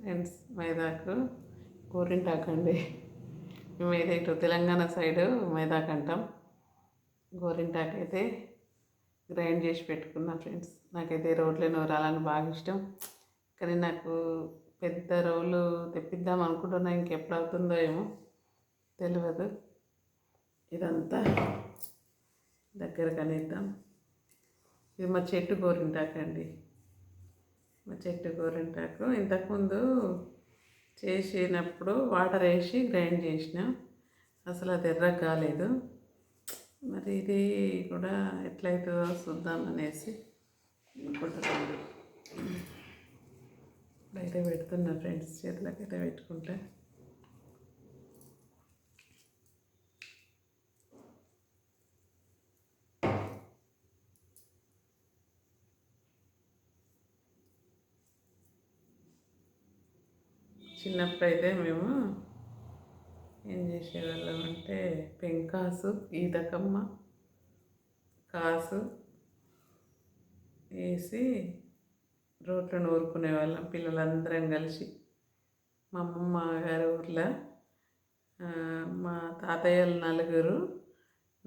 Friends మైదాకు గోరింటాకు అండి. మేము ఇటు తెలంగాణ సైడు మైదాకు అంటాం. గోరింటాకు అయితే గ్రైండ్ చేసి పెట్టుకున్నా ఫ్రెండ్స్. నాకైతే రోట్లో నూరాలని బాగా ఇష్టం, కానీ నాకు పెద్ద రోలు తెప్పిద్దాం అనుకుంటున్నా. ఇంకెప్పుడు అవుతుందో ఏమో తెలియదు. ఇదంతా దగ్గర కనిద్దాం. ఇది మా చెట్టు గోరింటాకు అండి. మా చెట్టు గోరింటాకు ఇంతకుముందు చేసినప్పుడు వాటర్ వేసి గ్రైండ్ చేసిన, అసలు అది ఎర్రగా కాలేదు. మరి ఇది కూడా ఎట్లయితుందో చూద్దాం అనేసి అనుకుంటున్నాను. ఇప్పుడైతే పెడుతున్నా ఫ్రెండ్స్, చేతులకైతే పెట్టుకుంటా. చిన్నప్పుడైతే మేము ఏం చేసేవాళ్ళం అంటే పెంకాసు, ఈతకమ్మ, కాసు వేసి రోట్లో నూరుకునే వాళ్ళం పిల్లలందరం కలిసి. మా అమ్మమ్మ గారి ఊర్లో మా తాతయ్యలు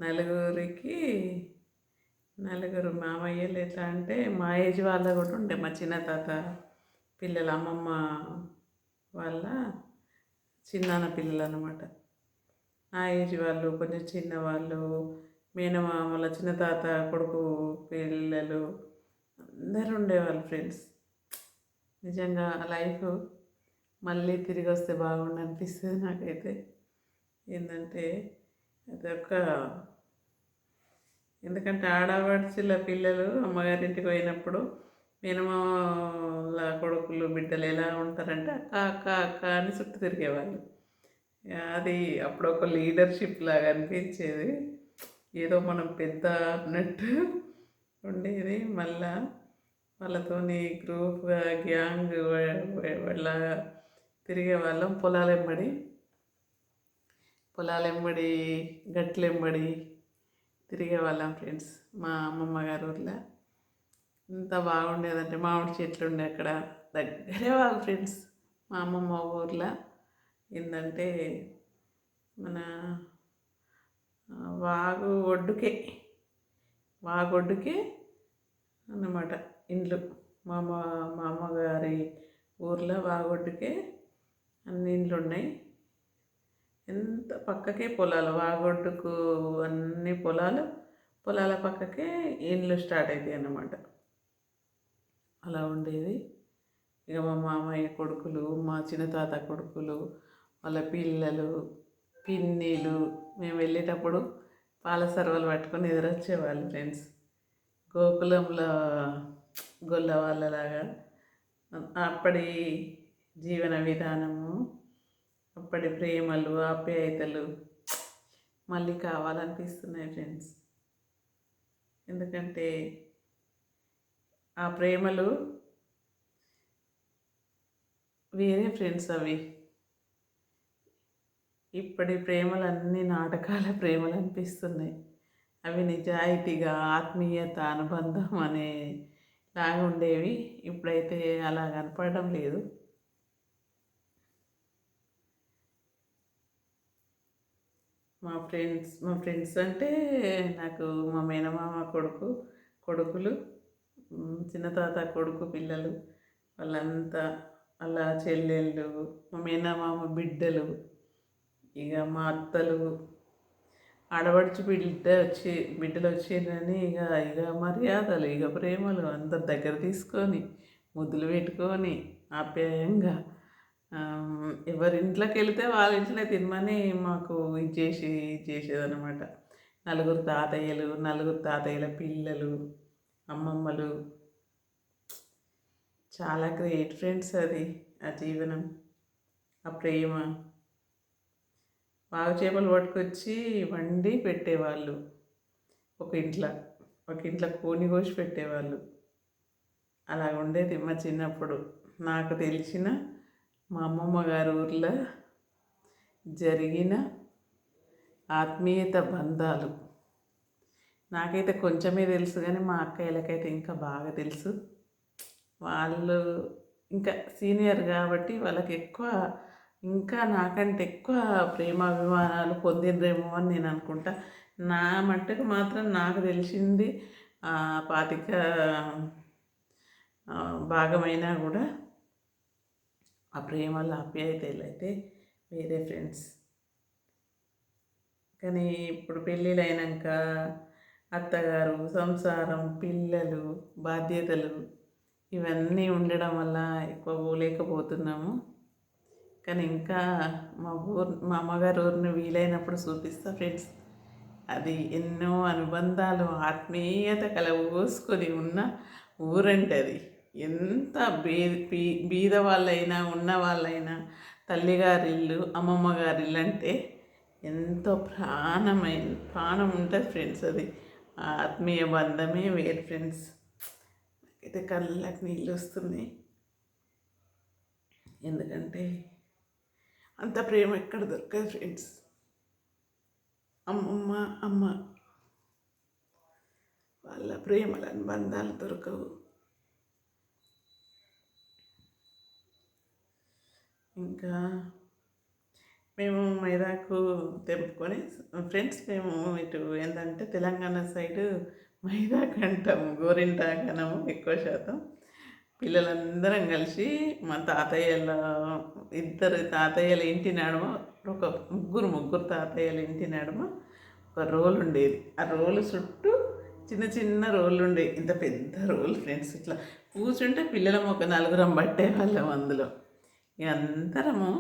నలుగురికి నలుగురు మామయ్యలు. ఎట్లా అంటే మా ఏజ్ వాళ్ళ కూడా ఉండే, మా చిన్న తాత పిల్లలు, అమ్మమ్మ వాళ్ళ చిన్నాన్న పిల్లలు అన్నమాట. నా ఏజ్ వాళ్ళు, కొంచెం చిన్నవాళ్ళు, మేనమామల చిన్న తాత కొడుకు పిల్లలు అందరూ ఉండేవాళ్ళు ఫ్రెండ్స్. నిజంగా లైఫ్ మళ్ళీ తిరిగి వస్తే బాగుండు అనిపిస్తుంది నాకైతే. ఏంటంటే అదొక, ఎందుకంటే ఆడపడుచుల పిల్లలు అమ్మగారింటికి పోయినప్పుడు మేనమామల కొడుకులు బిడ్డలు ఎలా ఉంటారంటే అక్క అక్క అక్క అని చుట్టూ తిరిగేవాళ్ళు. అది అప్పుడు ఒక లీడర్షిప్ లాగా అనిపించేది, ఏదో మనం పెద్ద అన్నట్టు ఉండేది. మళ్ళా వాళ్ళతోని గ్రూప్గా గ్యాంగ్ లాగా తిరిగే వాళ్ళం. పొలాలెంబడి గట్లెంబడి తిరిగే వాళ్ళం ఫ్రెండ్స్. మా అమ్మమ్మ గారి ఊర్లో ఎంత బాగుండేదంటే మామిడి చెట్లు ఉండే అక్కడ దగ్గరే వాళ్ళు ఫ్రెండ్స్. మా అమ్మమ్మ ఊర్లో ఏంటంటే మన వాగొడ్డుకే అన్నమాట ఇండ్లు. మా అమ్మగారి ఊర్లో వాగొడ్డుకే అన్ని ఇండ్లు ఉన్నాయి. ఎంత పక్కకే పొలాలు, వాగొడ్డుకు అన్ని పొలాల పక్కకే ఇండ్లు స్టార్ట్ అవుతాయి అన్నమాట. అలా ఉండేది. ఇక మా మామయ్య కొడుకులు, మా చిన్న తాత కొడుకులు, వాళ్ళ పిల్లలు, పిన్నిలు, మేము వెళ్ళేటప్పుడు పాల సర్వలు పట్టుకొని ఎదురొచ్చేవాళ్ళు ఫ్రెండ్స్. గోకులంలో గొల్ల వాళ్ళలాగా అప్పటి జీవన విధానము, అప్పటి ప్రేమలు, ఆప్యాయతలు మళ్ళీ కావాలనిపిస్తున్నాయి ఫ్రెండ్స్. ఎందుకంటే ఆ ప్రేమలు వేరే ఫ్రెండ్స్. అవి ఇప్పటి ప్రేమలు అన్నీ నాటకాల ప్రేమలు అనిపిస్తున్నాయి. అవి నిజాయితీగా ఆత్మీయత, అనుబంధం అనే లాగా ఉండేవి. ఇప్పుడైతే అలా కనపడడం లేదు. మా ఫ్రెండ్స్ అంటే నాకు మా మేనమామ కొడుకులు, చిన్న తాత కొడుకు పిల్లలు, వాళ్ళంతా, అలా చెల్లెళ్ళు, మా మేనమామ బిడ్డలు, ఇక మా అత్తలు, ఆడపడుచు బిడ్డలు వచ్చిందని ఇక మర్యాదలు, ఇక ప్రేమలు అందరు దగ్గర తీసుకొని ముద్దులు పెట్టుకొని ఆప్యాయంగా ఎవరింట్లోకి వెళితే వాళ్ళ ఇంట్లోనే తినమని మాకు చేసేదన్నమాట. నలుగురు తాతయ్యల పిల్లలు, అమ్మమ్మలు. చాలా గ్రేట్ ఫ్రెండ్స్ అది, ఆ జీవనం, ఆ ప్రేమ. బాగు చేపలు పట్టుకొచ్చి వండి పెట్టేవాళ్ళు. ఒక ఇంట్లో కోని కోసి పెట్టేవాళ్ళు. అలా ఉండేది మా చిన్నప్పుడు. నాకు తెలిసిన మా అమ్మమ్మ గారి ఊర్లో జరిగిన ఆత్మీయత బంధాలు నాకైతే కొంచెమే తెలుసు, కానీ మా అక్కయ్యలకైతే ఇంకా బాగా తెలుసు. వాళ్ళు ఇంకా సీనియర్ కాబట్టి వాళ్ళకి ఎక్కువ, ఇంకా నాకంటే ఎక్కువ ప్రేమాభిమానాలు పొందిండ్రేమో అని నేను అనుకుంటా. నా మట్టుకు మాత్రం నాకు తెలిసింది 25 భాగమైనా కూడా ఆ ప్రేమలు ఆప్యాయతలు అయితే వేరే ఫ్రెండ్స్. కానీ ఇప్పుడు పెళ్ళిళ్ళు అయినాక అత్తగారు, సంసారం, పిల్లలు, బాధ్యతలు ఇవన్నీ ఉండడం వల్ల ఎక్కువ పోలేకపోతున్నాము. కానీ ఇంకా మా అమ్మగారు ఊరిని వీలైనప్పుడు చూపిస్తా ఫ్రెండ్స్. అది ఎన్నో అనుబంధాలు ఆత్మీయత కలబోసుకొని ఉన్న ఊరంటే అది. ఎంత బీద వాళ్ళైనా ఉన్న వాళ్ళైనా తల్లిగారిల్లు, అమ్మమ్మ గారిల్లు అంటే ఎంతో ప్రాణం ఉంటుంది ఫ్రెండ్స్. అది ఆత్మీయ బంధమే వేరు ఫ్రెండ్స్. అయితే కళ్ళకి నీళ్ళు వస్తున్నాయి. ఎందుకంటే అంత ప్రేమ ఎక్కడ దొరకదు ఫ్రెండ్స్. అమ్మ వాళ్ళ ప్రేమల అనుబంధాలు దొరకవు. ఇంకా మేము మైదాకు తెంపుకొని ఫ్రెండ్స్, మేము ఇటు ఏంటంటే తెలంగాణ సైడు మైదాకు అంటాము, గోరింటాకు అనము ఎక్కువ శాతం. పిల్లలందరం కలిసి మా తాతయ్యల ఇద్దరు తాతయ్యల ఇంటి నడుమ ఒక ముగ్గురు తాతయ్యల ఇంటి నడుమ ఒక రోలు ఉండేది. ఆ రోలు చుట్టూ చిన్న చిన్న రోళ్ళు ఉండేవి. ఇంత పెద్ద రోలు ఫ్రెండ్స్. ఇట్లా కూర్చుంటే పిల్లలం ఒక నలుగురం పట్టేవాళ్ళం అందులో. అందరము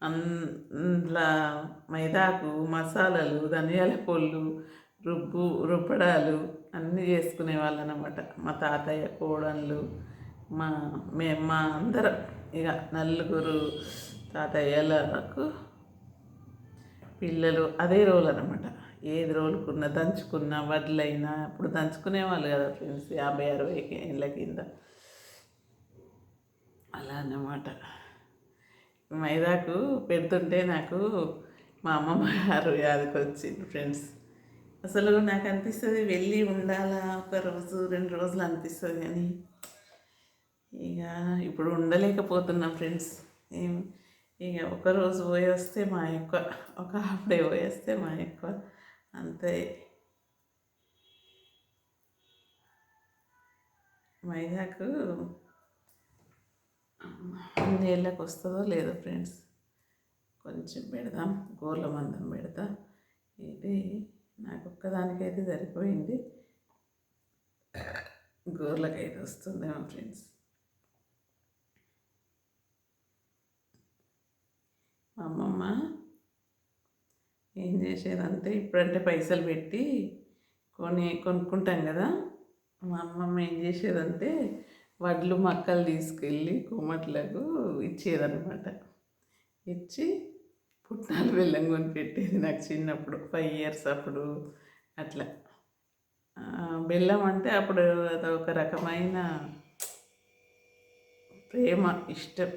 అందులో మైదాకు, మసాలాలు, ధనియాల పొళ్ళు, రుబ్బడాలు అన్నీ చేసుకునే వాళ్ళు అన్నమాట. మా తాతయ్య, కోడళ్ళు, మా అందరం ఇక నలుగురు తాతయ్యలకు పిల్లలు అదే రోలు అనమాట. ఏది రోలుకున్నా, దంచుకున్న వడ్లైనా ఇప్పుడు దంచుకునేవాళ్ళు కదా ఫ్రెండ్స్ 50-60 ఏళ్ళ కింద. అలా అన్నమాట. మైదాకు పెడుతుంటే నాకు మా అమ్మమ్మ గారు యాదకి వచ్చింది ఫ్రెండ్స్. అసలు నాకు అనిపిస్తుంది వెళ్ళి ఉండాలా, 1 రోజు 2 రోజులు అనిపిస్తుంది. కానీ ఇక ఇప్పుడు ఉండలేకపోతున్నాం ఫ్రెండ్స్. ఇక 1 రోజు పోయి వస్తే మా ఎక్కువ, ఒక హాఫ్ డే పోయి వస్తే మా ఎక్కువ, అంతే. మైదాకు నీళ్ళకి వస్తుందో లేదో ఫ్రెండ్స్, కొంచెం పెడదాం, గోర్ల మందం పెడతా. ఇది నాకు ఒక్కదానికైతే సరిపోయింది, గోర్లకైతే వస్తుందేమో ఫ్రెండ్స్. మా అమ్మమ్మ ఏం చేసేదంటే, ఇప్పుడంటే పైసలు పెట్టి కొనుక్కుంటాం కదా. మా అమ్మమ్మ ఏం చేసేదంటే వడ్లు మక్కలు తీసుకెళ్ళి కుమ్మట్లకు ఇచ్చేదనమాట. ఇచ్చి పుట్నాలు బెల్లం కొని పెట్టేది నాకు చిన్నప్పుడు, 5 years అప్పుడు. అట్లా బెల్లం అంటే అప్పుడు అదొక రకమైన ప్రేమ, ఇష్టం.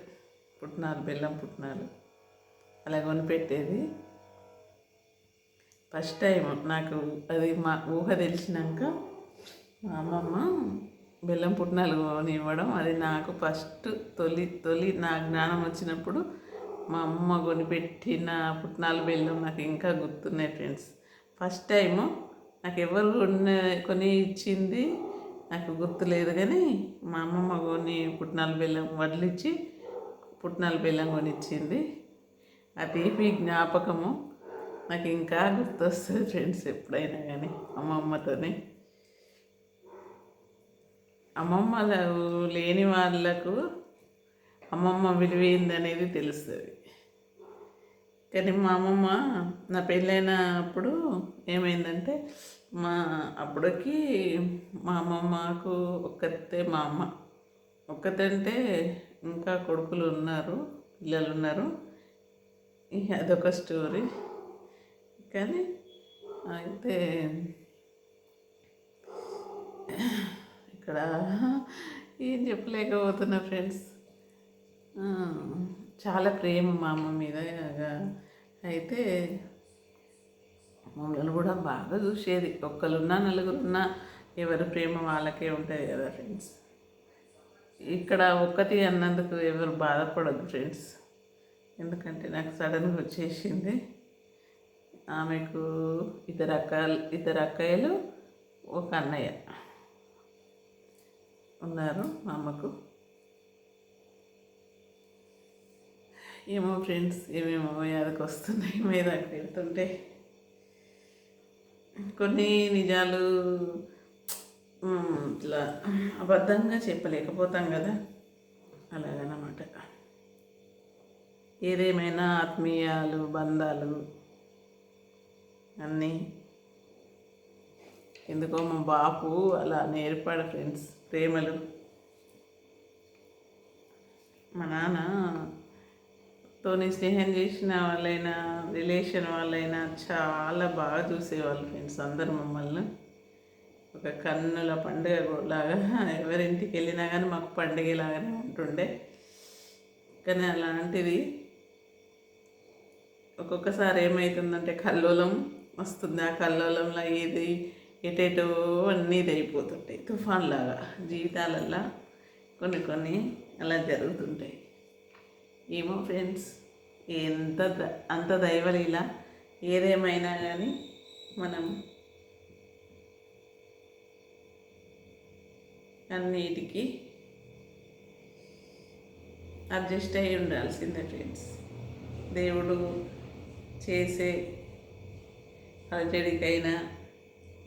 బెల్లం పుట్నాలు అలా కొనిపెట్టేది. ఫస్ట్ టైం నాకు అది మా ఊహ తెలిసినాక మా అమ్మమ్మ బెల్లం పుట్నాలు కొనివ్వడం, అది నాకు ఫస్ట్ తొలి నా జ్ఞానం వచ్చినప్పుడు మా అమ్మ కొనిపెట్టిన పుట్నాలు బెల్లం నాకు ఇంకా గుర్తున్నాయి ఫ్రెండ్స్. ఫస్ట్ టైము నాకు ఎవరు కొని ఇచ్చింది నాకు గుర్తులేదు, కానీ మా అమ్మమ్మ పుట్నాలు బెల్లం వడ్లిచ్చి పుట్నాలు బెల్లం కొనిచ్చింది. ఆ తీపి జ్ఞాపకము నాకు ఇంకా గుర్తొస్తుంది ఫ్రెండ్స్. ఎప్పుడైనా కానీ అమ్మమ్మతోని, అమ్మమ్మలు లేని వాళ్ళకు అమ్మమ్మ విలువ ఏందనేది తెలుస్తుంది. కానీ మా అమ్మమ్మ నా పెళ్ళైనప్పుడు ఏమైందంటే, అప్పటికి మా అమ్మమ్మకు ఒక్కతే, మా అమ్మ ఒక్కతంటే, ఇంకా కొడుకులు ఉన్నారు, పిల్లలు ఉన్నారు. అదొక స్టోరీ. కానీ అయితే ఇక్కడ ఏం చెప్పలేకపోతున్నా ఫ్రెండ్స్. చాలా ప్రేమ మా అమ్మ మీద. అయితే మమ్మల్ని కూడా బాగా చూసేది. ఒక్కరున్నా నలుగురున్నా ఎవరి ప్రేమ వాళ్ళకే ఉంటుంది కదా ఫ్రెండ్స్. ఇక్కడ ఒక్కటి అన్నందుకు ఎవరు బాధపడద్దు ఫ్రెండ్స్, ఎందుకంటే నాకు సడన్గా వచ్చేసింది. ఆమెకు ఇద్దరు అక్కయ్యలు ఒక అన్నయ్య ఉన్నారు మా అమ్మకు. ఏమో ఫ్రెండ్స్, ఏమేమో యాదకి వస్తున్నాయి మీదాకి వెళ్తుంటే. కొన్ని నిజాలు ఇట్లా అబద్ధంగా చెప్పలేకపోతాం కదా, అలాగనమాట. ఏదేమైనా ఆత్మీయాలు బంధాలు అన్నీ ఎందుకో మా బాపు అలా నేర్పాడు ఫ్రెండ్స్ ప్రేమలు. మా నాన్నతోని స్నేహం చేసిన వాళ్ళైనా రిలేషన్ వాళ్ళైనా చాలా బాగా చూసేవాళ్ళు ఫ్రెండ్స్. అందరు మమ్మల్ని ఒక కన్నుల పండుగ లాగా ఎవరింటికి వెళ్ళినా కానీ మాకు పండుగలాగానే ఉంటుండే. కానీ అలాంటిది ఒక్కొక్కసారి ఏమవుతుందంటే కల్లోలం వస్తుంది. ఆ కల్లోలంలో ఏది ఎటేటో అన్నీ ఇది అయిపోతుంటాయి, తుఫాన్ లాగా జీవితాలల్లో కొన్ని అలా జరుగుతుంటాయి. ఏమో ఫ్రెండ్స్, అంత దైవలీల. ఏదేమైనా కానీ మనం అన్నిటికీ అడ్జస్ట్ అయ్యి ఉండాల్సిందే ఫ్రెండ్స్. దేవుడు చేసే అలజడికైనా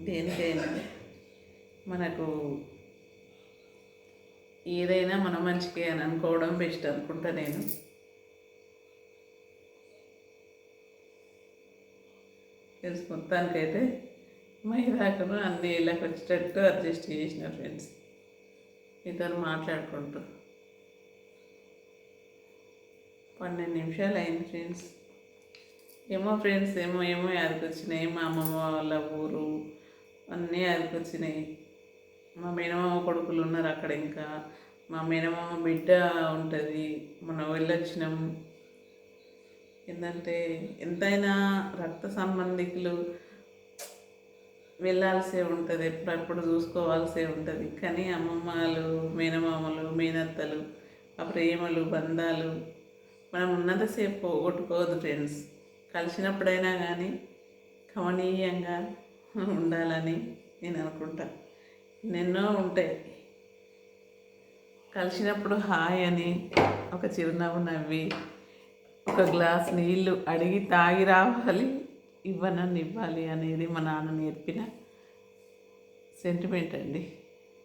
దేనికైనా మనకు ఏదైనా మన మంచికే అని అనుకోవడం బెస్ట్ అనుకుంటా నేను. ఫ్రెండ్స్, మొత్తానికైతే మైదాకును అన్ని ఇళ్ళకి వచ్చేటట్టు అడ్జస్ట్ చేసిన ఫ్రెండ్స్. ఇద్దరు మాట్లాడుకుంటూ 12 నిమిషాలు అయింది ఫ్రెండ్స్. ఏమో ఫ్రెండ్స్, ఏమో యాదకొచ్చినాయి. మా అమ్మమ్మ వాళ్ళ ఊరు అన్నీ యాదకొచ్చినాయి. మా మేనమామ కొడుకులు ఉన్నారు అక్కడ. ఇంకా మా మేనమామ బిడ్డ ఉంటుంది. మనం వెళ్ళొచ్చినాం. ఏంటంటే ఎంతైనా రక్త సంబంధికులు వెళ్ళాల్సే ఉంటుంది, ఎప్పుడప్పుడు చూసుకోవాల్సే ఉంటుంది. కానీ అమ్మమ్మలు, మేనమామలు, మేనత్తలు, ఆ ప్రేమలు బంధాలు మనం ఉన్నంతసేపు పోగొట్టుకోవద్దు ఫ్రెండ్స్. కలిసినప్పుడైనా కానీ కమనీయంగా ఉండాలని నేను అనుకుంటా. ఎన్నెన్నో ఉంటాయి. కలిసినప్పుడు హాయ్ అని ఒక చిరునవ్వు నవ్వి ఒక గ్లాస్ నీళ్ళు అడిగి తాగి రావాలి, ఇవ్వనని ఇవ్వాలి అనేది మా నాన్న నేర్పిన సెంటిమెంట్ అండి.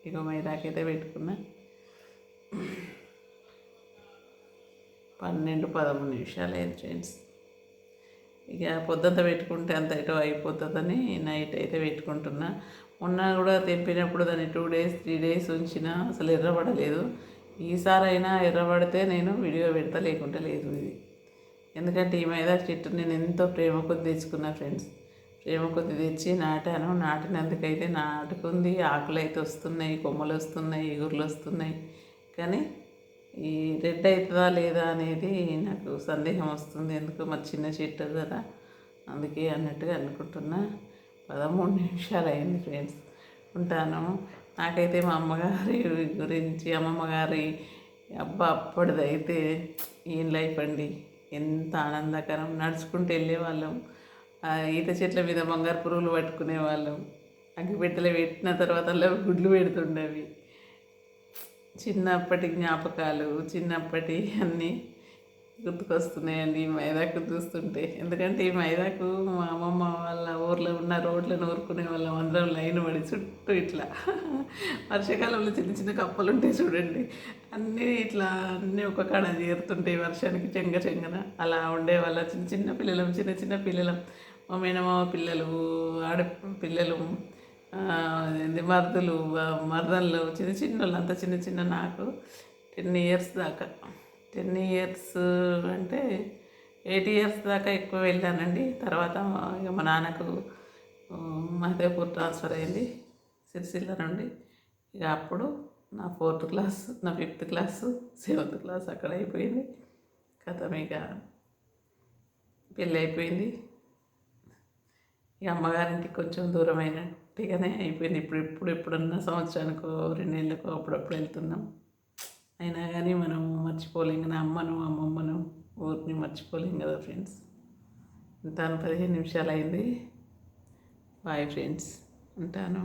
ఇక మైదాకైతే పెట్టుకున్నా 12-13 నిమిషాలు అయింది ఫ్రెండ్స్. ఇక పొద్దుంతా పెట్టుకుంటే అంత ఎటో అయిపోతుందని నైట్ అయితే పెట్టుకుంటున్నా. మొన్న కూడా తెంపినప్పుడు దాన్ని 2 days 3 days ఉంచినా అసలు ఎర్రబడలేదు. ఈసారైనా ఎర్రబడితే నేను వీడియో పెడతా, లేకుంటే లేదు. ఇది ఎందుకంటే ఈ మైదా చెట్టు నేను ఎంతో ప్రేమ కొద్ది తెచ్చుకున్నా ఫ్రెండ్స్. ప్రేమ కొద్ది తెచ్చి నాటాను. నాటినందుకైతే నాటుకుంది, ఆకులు అయితే వస్తున్నాయి, కొమ్మలు వస్తున్నాయి, ఇగుర్లు వస్తున్నాయి. కానీ ఈ రెడ్ అవుతుందా లేదా అనేది నాకు సందేహం వస్తుంది. ఎందుకు మరి చిన్న చెట్టు కదా, అందుకే అన్నట్టుగా అనుకుంటున్నా. 13 నిమిషాలు అయింది ఫ్రెండ్స్. ఉంటాను. నాకైతే మా అమ్మగారి గురించి, అమ్మమ్మ గారి అప్పటిదైతే ఏం లైఫ్ అండి, ఎంత ఆనందకరం. నడుచుకుంటూ వెళ్ళేవాళ్ళం, ఈత చెట్ల మీద బంగారు పురుగులు పట్టుకునేవాళ్ళం. అగ్గిపెట్టెలు పెట్టిన తర్వాత అలా గుడ్లు పెడుతుండేవి. చిన్నప్పటి జ్ఞాపకాలు, చిన్నప్పటి అన్నీ గుర్తుకొస్తున్నాయండి ఈ మైదాకు చూస్తుంటే. ఎందుకంటే ఈ మైదాకు మా అమ్మమ్మ వాళ్ళ ఊర్లో ఉన్న రోడ్లను ఊరుకునే వాళ్ళం అందరం లైన్ పడి చుట్టూ ఇట్లా. వర్షాకాలంలో చిన్న చిన్న కప్పలు ఉంటాయి చూడండి, అన్నీ ఇట్లా అన్నీ ఒక కాడ చేరుతుంటాయి వర్షానికి చెంగన. అలా ఉండేవాళ్ళ చిన్న చిన్న పిల్లలం. మా మేనమామ పిల్లలు, ఆడపిల్లలు, మరుదులు, మరదళ్ళు, చిన్న వాళ్ళు, అంత చిన్న. నాకు 10 years దాకా, 10 years అంటే 8 years దాకా ఎక్కువ వెళ్ళానండి. తర్వాత ఇక మా నాన్నకు మహదేవ్పూర్ ట్రాన్స్ఫర్ అయింది సిరిసిల్ల నుండి. ఇక అప్పుడు నా 4th class, నా 5th class, 7th class అక్కడ అయిపోయింది. కథ ఇక పెళ్ళి అయిపోయింది. ఇక అమ్మగారింటికి కొంచెం దూరమైనట్టుగానే అయిపోయింది. ఎప్పుడన్నా సంవత్సరానికో 2 నెలలకో అప్పుడప్పుడు వెళ్తున్నాం. అయినా కానీ మనం మర్చిపోలేం కదా అమ్మను అమ్మమ్మను ఊరిని మర్చిపోలేం కదా ఫ్రెండ్స్. ఉంటాను, 15 నిమిషాలు అయింది. బాయ్ ఫ్రెండ్స్, ఉంటాను.